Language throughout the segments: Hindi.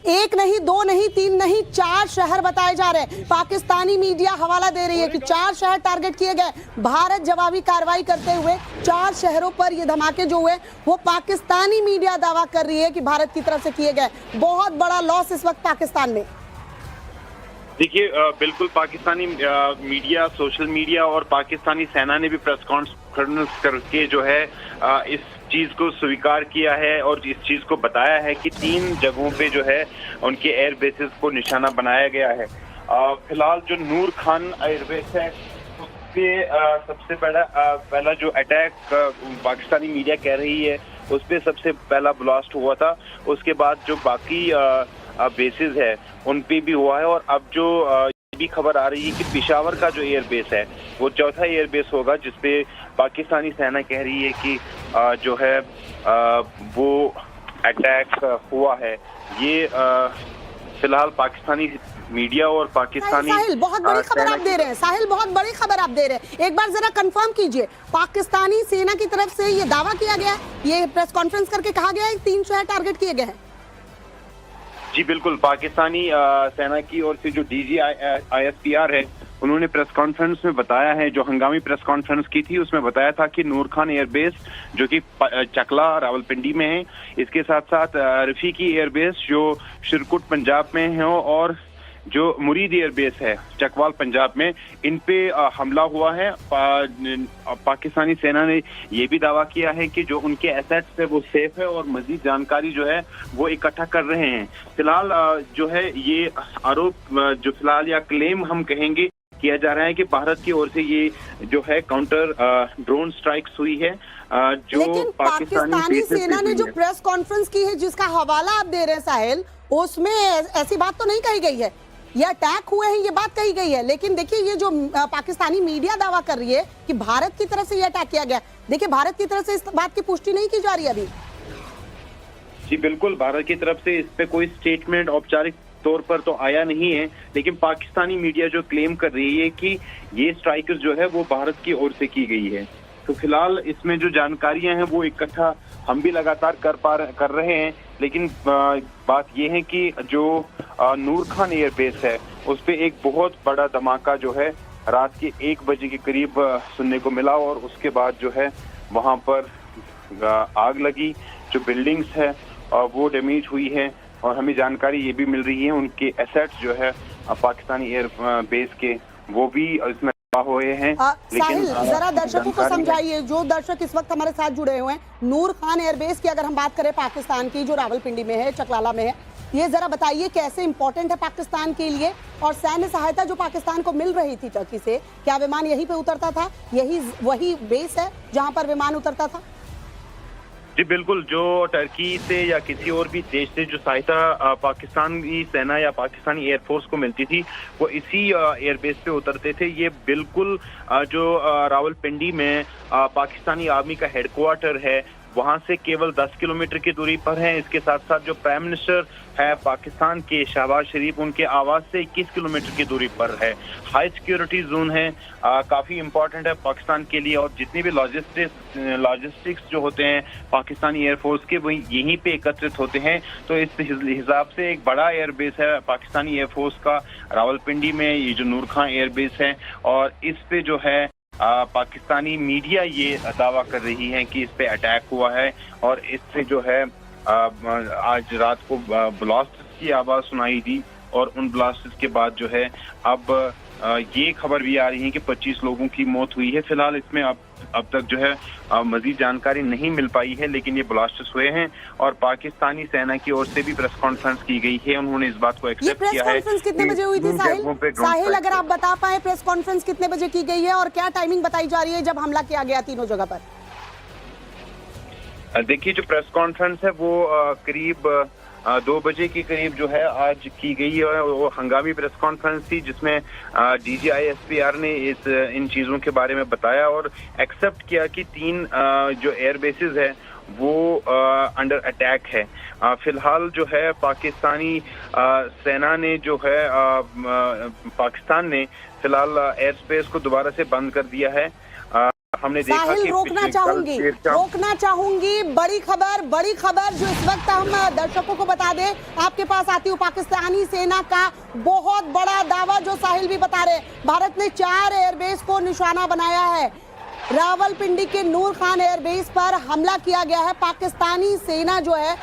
एक नहीं, दो नहीं, तीन नहीं, 4 शहर बताए जा रहे हैं। पाकिस्तानी मीडिया हवाला दे रही है कि 4 शहर टारगेट किए गए। भारत जवाबी कार्रवाई करते हुए 4 शहरों पर ये धमाके जो हुए वो पाकिस्तानी मीडिया दावा कर रही है कि भारत की तरफ से किए गए। बहुत बड़ा लॉस इस वक्त पाकिस्तान में। देखिए, बिल्कुल पाकिस्तानी मीडिया, सोशल मीडिया और पाकिस्तानी सेना ने भी प्रेस कॉन्फ्रेंस करके जो है इस चीज को स्वीकार किया है और इस चीज को बताया है कि 3 जगहों पे जो है उनके एयर बेसिस को निशाना बनाया गया है। फिलहाल जो नूर खान एयरबेस है उसपे सबसे पहला जो अटैक पाकिस्तानी मीडिया कह रही है उस पे सबसे पहला ब्लास्ट हुआ था। उसके बाद जो बाकी बेसिस है उन पे भी हुआ है और अब जो भी खबर आ रही है कि पेशावर का जो एयरबेस है वो चौथा एयरबेस होगा जिसपे पाकिस्तानी सेना कह रही है कि जो है वो अटैक हुआ है। ये फिलहाल पाकिस्तानी मीडिया और पाकिस्तानी साहिल बहुत बड़ी खबर आप दे रहे हैं। साहिल बहुत बड़ी खबर आप दे रहे हैं। एक बार जरा कंफर्म कीजिए, पाकिस्तानी सेना की तरफ से ये दावा किया गया, ये प्रेस कॉन्फ्रेंस करके कहा गया है 3 शहर टारगेट किए गए हैं। जी बिल्कुल, पाकिस्तानी सेना की ओर से जो DGISPR है उन्होंने प्रेस कॉन्फ्रेंस में बताया है, जो हंगामी प्रेस कॉन्फ्रेंस की थी उसमें बताया था कि नूर खान एयरबेस जो कि चकला रावलपिंडी में है, इसके साथ साथ रफीकी एयरबेस जो शिरकुट पंजाब में है और जो मुरीद एयरबेस है चकवाल पंजाब में, इन पे हमला हुआ है। पाकिस्तानी सेना ने ये भी दावा किया है कि जो उनके एसेट्स है वो सेफ है और मजीद जानकारी जो है वो इकट्ठा कर रहे हैं। फिलहाल जो है ये आरोप जो फिलहाल या क्लेम हम कहेंगे किया जा रहा है कि भारत की ओर से ये जो है काउंटर ड्रोन स्ट्राइक्स हुई है। जो लेकिन पाकिस्तानी सेना ने जो प्रेस कॉन्फ्रेंस की है जिसका हवाला आप दे रहे हैं साहिल, उसमें ऐसी बात तो नहीं कही गई है। ये अटैक हुए हैं ये बात कही गई है, लेकिन देखिए ये जो पाकिस्तानी मीडिया दावा कर रही है कि भारत की तरफ से ये अटैक किया गया, देखिए भारत की तरफ से इस बात की पुष्टि नहीं की जा रही अभी। जी बिल्कुल, भारत की तरफ से इस पे कोई स्टेटमेंट औपचारिक तौर पर तो आया नहीं है, लेकिन पाकिस्तानी मीडिया जो क्लेम कर रही है कि ये स्ट्राइक्स जो है वो भारत की ओर से की गई है। तो फिलहाल इसमें जो जानकारियां हैं वो इकट्ठा हम भी लगातार कर रहे हैं, लेकिन बात ये है कि जो नूर खान एयरबेस है उस पे एक बहुत बड़ा धमाका जो है रात के 1 बजे के करीब सुनने को मिला और उसके बाद जो है वहां पर आग लगी। जो बिल्डिंग्स है वो डैमेज हुई है और हमें जानकारी ये भी मिल रही है उनके एसेट्स जो है पाकिस्तानी एयर बेस के वो भी इसमें हुए हैं। साहिल जरा दर्शकों को समझाइए, जो दर्शक इस वक्त हमारे साथ जुड़े हुए हैं, नूर खान एयरबेस की अगर हम बात करें पाकिस्तान की जो रावलपिंडी में है, चकलाला में है, ये जरा बताइए कैसे इंपॉर्टेंट है पाकिस्तान के लिए और सैन्य सहायता जो पाकिस्तान को मिल रही थी टर्की से, क्या विमान यहीं पे उतरता था? यही वही बेस है जहां पर विमान उतरता था? जी बिल्कुल, जो टर्की से या किसी और भी देश से जो सहायता पाकिस्तानी सेना या पाकिस्तानी एयरफोर्स को मिलती थी वो इसी एयरबेस पे उतरते थे। ये बिल्कुल जो रावलपिंडी में पाकिस्तानी आर्मी का हेडक्वार्टर है वहां से केवल 10 किलोमीटर की दूरी पर है। इसके साथ साथ जो प्राइम मिनिस्टर है पाकिस्तान के शहबाज शरीफ, उनके आवास से 21 किलोमीटर की दूरी पर है। हाई सिक्योरिटी जोन है, काफी इंपॉर्टेंट है पाकिस्तान के लिए और जितनी भी लॉजिस्टिक्स जो होते हैं पाकिस्तानी एयरफोर्स के वही यहीं पे एकत्रित होते हैं। तो इस हिसाब से एक बड़ा एयरबेस है पाकिस्तानी एयरफोर्स का रावलपिंडी में, ये जो नूर खान एयरबेस है और इस पे जो है पाकिस्तानी मीडिया ये दावा कर रही है कि इस पे अटैक हुआ है और इससे जो है आज रात को ब्लास्ट की आवाज सुनाई दी और उन ब्लास्ट के बाद जो है अब ये खबर भी आ रही है कि 25 लोगों की मौत हुई है। फिलहाल इसमें अब तक जो है मजीद जानकारी नहीं मिल पाई है, लेकिन ये ब्लास्ट्स हुए हैं और पाकिस्तानी सेना की ओर से भी प्रेस कॉन्फ्रेंस की गई है। उन्होंने इस बात को एक्सेप्ट किया है। प्रेस कॉन्फ्रेंस कितने बजे हुई थी साहिल, अगर आप बता पाए प्रेस कॉन्फ्रेंस कितने बजे की गई है और क्या टाइमिंग बताई जा रही है जब हमला किया गया तीनों जगह पर? देखिए, जो प्रेस कॉन्फ्रेंस है वो करीब 2 बजे के करीब जो है आज की गई है। वो हंगामी प्रेस कॉन्फ्रेंस थी जिसमें DGISPR ने इन चीजों के बारे में बताया और एक्सेप्ट किया कि 3 जो एयर बेसिस है वो अंडर अटैक है। फिलहाल जो है पाकिस्तानी सेना ने जो है पाकिस्तान ने फिलहाल एयर स्पेस को दोबारा से बंद कर दिया है। हमने देखा साहिल, कि रोकना चाहूंगी बड़ी खबर जो इस वक्त हम दर्शकों को बता दें, आपके पास आती हूँ। पाकिस्तानी सेना का बहुत बड़ा दावा जो साहिल भी बता रहे, भारत ने 4 एयरबेस को निशाना बनाया है। रावलपिंडी के नूर खान एयरबेस पर हमला किया गया है। पाकिस्तानी सेना जो है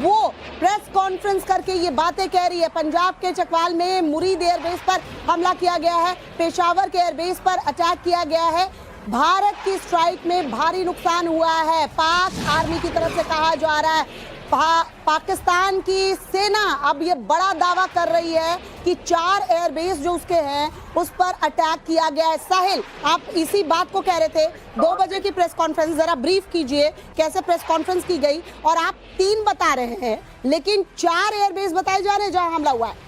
वो प्रेस कॉन्फ्रेंस करके ये बातें कह रही है। पंजाब के चकवाल में मुरीद एयरबेस पर हमला किया गया है, पेशावर के एयरबेस पर अटैक किया गया है। भारत की स्ट्राइक में भारी नुकसान हुआ है, पाक आर्मी की तरफ से कहा जा रहा है। पाकिस्तान की सेना अब ये बड़ा दावा कर रही है कि 4 एयरबेस जो उसके हैं उस पर अटैक किया गया है। साहिल, आप इसी बात को कह रहे थे, 2 बजे की प्रेस कॉन्फ्रेंस, जरा ब्रीफ कीजिए कैसे प्रेस कॉन्फ्रेंस की गई। और आप 3 बता रहे हैं लेकिन 4 एयरबेस बताए जा रहे हैं जहां हमला हुआ है।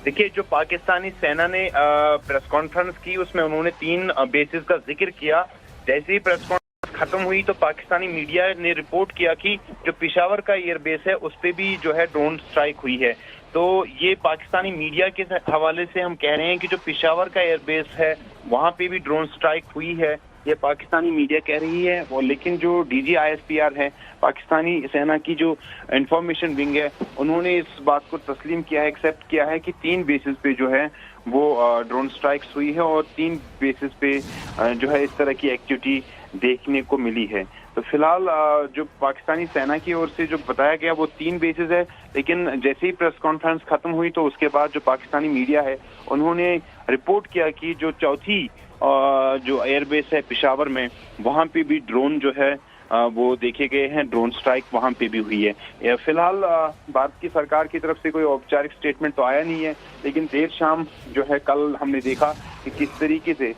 देखिए, जो पाकिस्तानी सेना ने प्रेस कॉन्फ्रेंस की उसमें उन्होंने 3 बेसिस का जिक्र किया। जैसे ही प्रेस कॉन्फ्रेंस खत्म हुई तो पाकिस्तानी मीडिया ने रिपोर्ट किया कि जो पेशावर का एयरबेस है उस पे भी जो है ड्रोन स्ट्राइक हुई है। तो ये पाकिस्तानी मीडिया के हवाले से हम कह रहे हैं कि जो पेशावर का एयरबेस है वहां पे भी ड्रोन स्ट्राइक हुई है, ये पाकिस्तानी मीडिया कह रही है। और लेकिन जो DGISPR है, पाकिस्तानी सेना की जो इंफॉर्मेशन विंग है, उन्होंने इस बात को तस्लीम किया है, एक्सेप्ट किया है कि 3 बेसिस पे जो है वो ड्रोन स्ट्राइक्स हुई है और 3 बेसिस पे जो है इस तरह की एक्टिविटी देखने को मिली है। तो फिलहाल जो पाकिस्तानी सेना की ओर से जो बताया गया वो 3 बेसिस है, लेकिन जैसे ही प्रेस कॉन्फ्रेंस खत्म हुई तो उसके बाद जो पाकिस्तानी मीडिया है उन्होंने रिपोर्ट किया कि जो चौथी जो एयरबेस है पेशावर में, वहां पे भी ड्रोन जो है वो देखे गए हैं, ड्रोन स्ट्राइक वहां पे भी हुई है। फिलहाल भारत की सरकार की तरफ से कोई औपचारिक स्टेटमेंट तो आया नहीं है, लेकिन देर शाम जो है कल हमने देखा कि किस तरीके से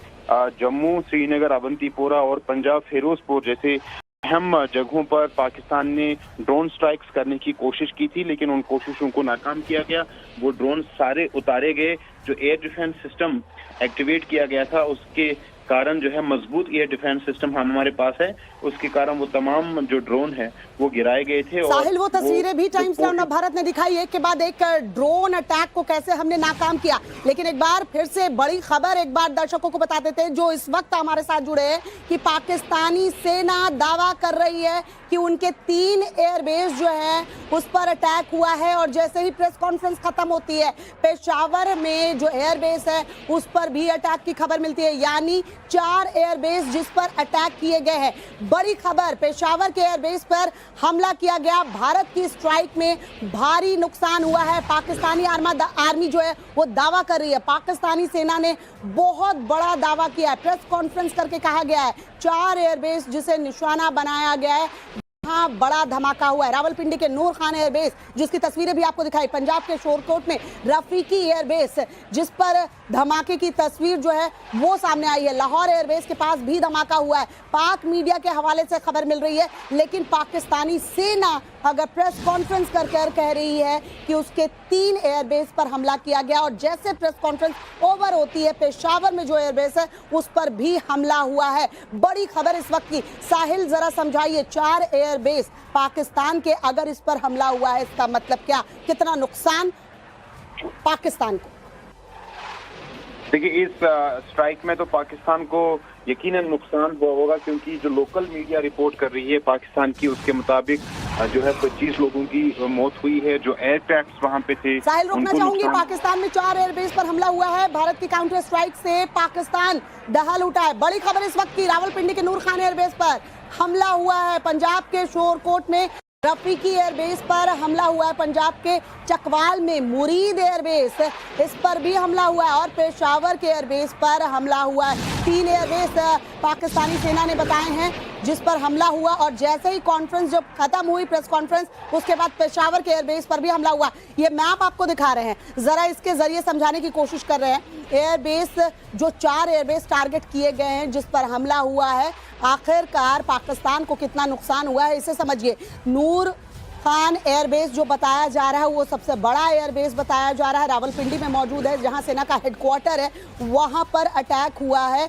जम्मू, श्रीनगर, अवंतीपोरा और पंजाब फिरोजपुर जैसे अहम जगहों पर पाकिस्तान ने ड्रोन स्ट्राइक्स करने की कोशिश की थी, लेकिन उन कोशिशों को नाकाम किया गया। वो ड्रोन सारे उतारे गए। जो एयर डिफेंस सिस्टम एक्टिवेट किया गया था उसके कारण जो है मजबूत एयर डिफेंस सिस्टम हमारे पास है, उसके कारण वो तमाम जो ड्रोन है वो गिराए गए थे। साहिल, वो तस्वीरें भी टाइम्स नाउ भारत ने दिखाई, एक के बाद एक ड्रोन अटैक को कैसे हमने नाकाम किया। लेकिन एक बार फिर से बड़ी खबर एक बार दर्शकों को बता देते हैं जो इस वक्त हमारे साथ जुड़े हैं कि पाकिस्तानी सेना दावा कर रही है कि उनके 3 एयरबेस जो है उस पर अटैक हुआ है। और जैसे ही प्रेस कॉन्फ्रेंस खत्म होती है, पेशावर में जो एयरबेस है उस पर भी अटैक की खबर मिलती है, यानी 4 एयरबेस जिस पर अटैक किए गए हैं। बड़ी खबर, पेशावर के एयरबेस पर हमला किया गया, भारत की स्ट्राइक में भारी नुकसान हुआ है। पाकिस्तानी आर्मी जो है वो दावा कर रही है, पाकिस्तानी सेना ने बहुत बड़ा दावा किया है। प्रेस कॉन्फ्रेंस करके कहा गया है 4 एयरबेस जिसे निशाना बनाया गया है, हाँ, बड़ा धमाका हुआ है। रावलपिंडी के नूर खान एयरबेस जिसकी तस्वीरें भी आपको दिखाई, पंजाब के शोरकोट में रफीकी एयरबेस जिस पर धमाके की तस्वीर जो है वो सामने आई है। लाहौर एयरबेस के पास भी धमाका हुआ है। पाक मीडिया के हवाले से खबर मिल रही है, लेकिन पाकिस्तानी सेना अगर प्रेस कॉन्फ्रेंस कर कह रही है कि उसके 3 एयरबेस पर हमला किया गया और जैसे प्रेस कॉन्फ्रेंस ओवर होती है पेशावर में जो एयरबेस है उस पर भी हमला हुआ है। बड़ी खबर इस वक्त की। साहिल, जरा समझाइए, 4 एयरबेस पाकिस्तान के अगर इस पर हमला हुआ है इसका मतलब क्या, कितना नुकसान पाकिस्तान को? देखिए, इस स्ट्राइक में तो पाकिस्तान को यकीनन नुकसान हुआ होगा, क्योंकि जो लोकल मीडिया रिपोर्ट कर रही है पाकिस्तान की, उसके मुताबिक जो है 25 लोगों की मौत हुई है जो एयरक्राफ्ट वहां पे थे। साहिल, रोकना चाहूंगी, पाकिस्तान में 4 एयरबेस पर हमला हुआ है। भारत की काउंटर स्ट्राइक से पाकिस्तान दहल उठा है। बड़ी खबर इस वक्त की, रावलपिंडी के नूर खान एयरबेस पर हमला हुआ है। पंजाब के शोरकोट में रफीकी एयरबेस पर हमला हुआ है। पंजाब के चकवाल में मुरीद एयरबेस, इस पर भी हमला हुआ है और पेशावर के एयरबेस पर हमला हुआ है। 3 एयरबेस पाकिस्तानी सेना ने बताए हैं जिस पर हमला हुआ। और जैसे ही कॉन्फ्रेंस जब खत्म हुई प्रेस कॉन्फ्रेंस, उसके बाद पेशावर के एयरबेस पर भी हमला हुआ। ये मैप आपको दिखा रहे हैं, जरा इसके जरिए समझाने की कोशिश कर रहे हैं। एयरबेस जो 4 एयरबेस टारगेट किए गए हैं जिस पर हमला हुआ है, आखिरकार पाकिस्तान को कितना नुकसान हुआ है इसे समझिए। नूर खान एयरबेस जो बताया जा रहा है वो सबसे बड़ा एयरबेस बताया जा रहा है, रावलपिंडी में मौजूद है, जहां सेना का हेडक्वार्टर है, वहां पर अटैक हुआ है।